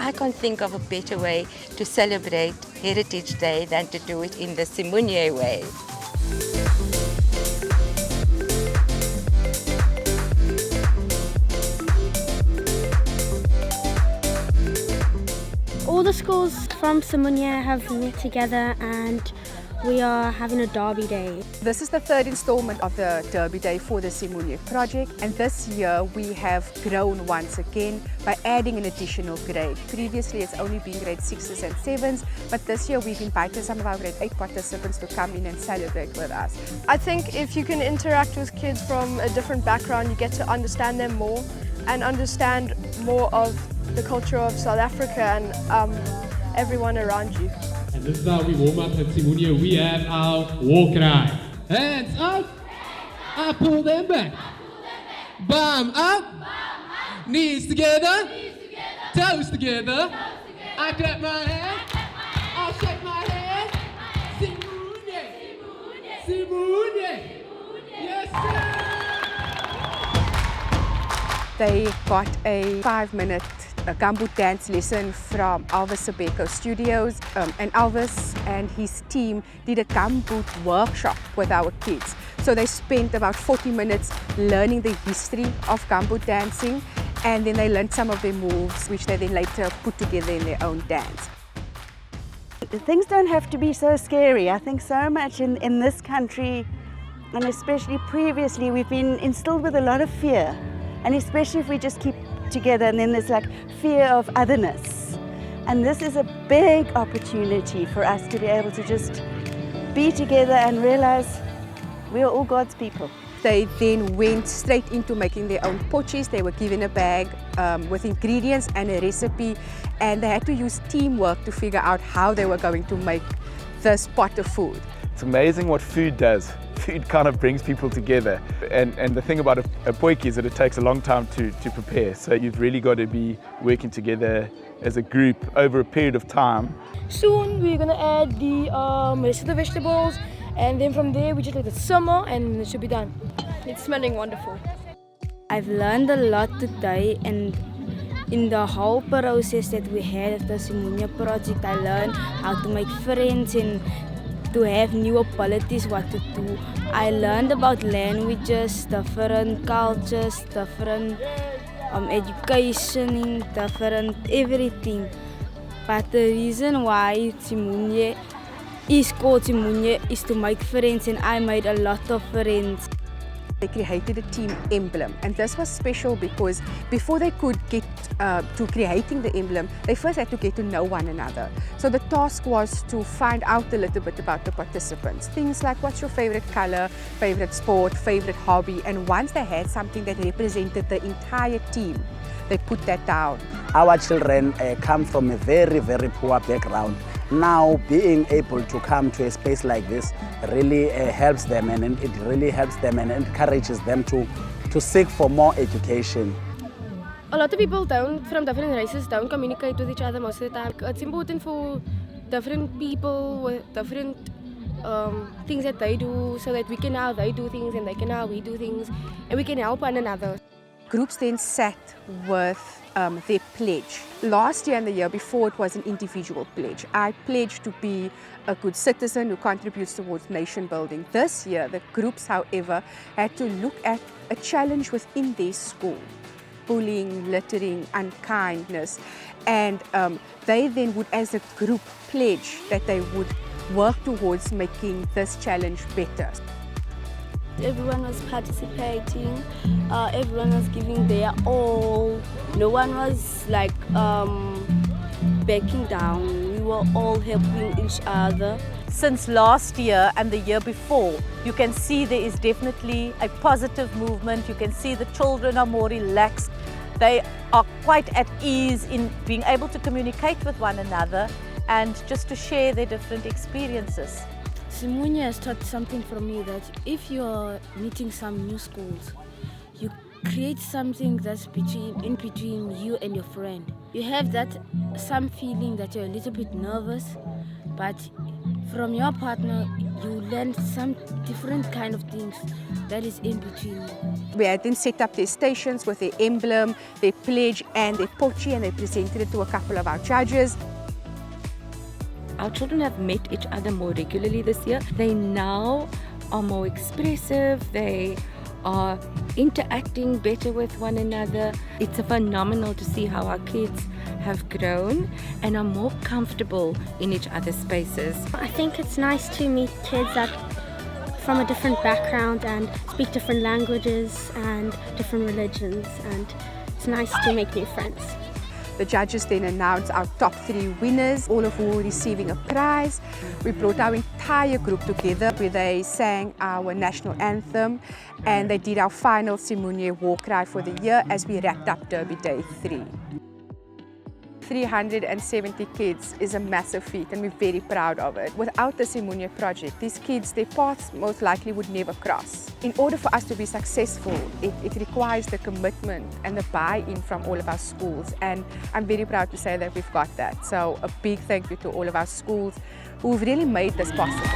I can't think of a better way to celebrate Heritage Day than to do it in the Simunye way. All the schools from Simunye have met together and we are having a derby day. This is the third installment of the Derby Day for the Simunye project, and this year we have grown once again by adding an additional grade. Previously it's only been grade 6s and 7s, but this year we've invited some of our grade 8 participants to come in and celebrate with us. I think if you can interact with kids from a different background, you get to understand them more and understand more of the culture of South Africa and everyone around you. And this is how we warm up at Simunye. We have our war cry. Hands up. I pull them back. Bum up. Knees together. Toes together. I clap my hands. I shake my head. Simunye. Simunye. Yes, sir. They got a 5-minute Gumboot dance lesson from Elvis Sabeko Studios, and Elvis and his team did a Gumboot workshop with our kids. So they spent about 40 minutes learning the history of Gumboot dancing, and then they learned some of their moves which they then later put together in their own dance. Things don't have to be so scary. I think so much in this country, and especially previously, we've been instilled with a lot of fear, and especially if we just keep together, and then there's like fear of otherness, and this is a big opportunity for us to be able to just be together and realize we are all God's people. They then went straight into making their own potjies. They were given a bag with ingredients and a recipe, and they had to use teamwork to figure out how they were going to make this pot of food. It's amazing what food does. Food kind of brings people together, and the thing about a potjie is that it takes a long time to prepare, so you've really got to be working together as a group over a period of time. Soon we're going to add the rest of the vegetables, and then from there we just let it simmer and it should be done. It's smelling wonderful. I've learned a lot today, and in the whole process that we had at the Simunye project, I learned how to make friends and to have new abilities, what to do. I learned about languages, different cultures, different education, different everything. But the reason why Simunye is called Simunye is to make friends, and I made a lot of friends. They created a team Emblem, and this was special because before they could get to creating the emblem, they first had to get to know one another. So the task was to find out a little bit about the participants. Things like what's your favorite color, favorite sport, favorite hobby, and once they had something that represented the entire team, they put that down. Our children come from a very, very poor background. Now being able to come to a space like this really helps them, and it really helps them and encourages them to seek for more education. A lot of people from different races don't communicate with each other most of the time. It's important for different people with different things that they do, so that we can know how they do things and they can know how we do things, and we can help one another. Groups then sat with their pledge. Last year and the year before, it was an individual pledge. I pledged to be a good citizen who contributes towards nation building. This year, the groups, however, had to look at a challenge within their school: bullying, littering, unkindness, and they then would, as a group, pledge that they would work towards making this challenge better. Everyone was participating, everyone was giving their all. No one was like backing down. We were all helping each other. Since last year and the year before, you can see there is definitely a positive movement. You can see the children are more relaxed. They are quite at ease in being able to communicate with one another and just to share their different experiences. Simunye has taught something for me, that if you're meeting some new schools, you create something that's in between you and your friend. You have that some feeling that you're a little bit nervous, but from your partner, you learn some different kind of things that is in between you. We had them set up their stations with their emblem, their pledge and their potjie, and they presented it to a couple of our judges. Our children have met each other more regularly this year. They now are more expressive. They are interacting better with one another. It's phenomenal to see how our kids have grown and are more comfortable in each other's spaces. I think it's nice to meet kids that from a different background and speak different languages and different religions, and it's nice to make new friends. The judges then announced our top 3 winners, all of who are receiving a prize. We brought our entire group together where they sang our national anthem and they did our final Simunye war cry for the year as we wrapped up Derby Day 3. 370 kids is a massive feat and we're very proud of it. Without the Simunye project, these kids, their paths most likely would never cross. In order for us to be successful, it requires the commitment and the buy-in from all of our schools, and I'm very proud to say that we've got that. So a big thank you to all of our schools who've really made this possible.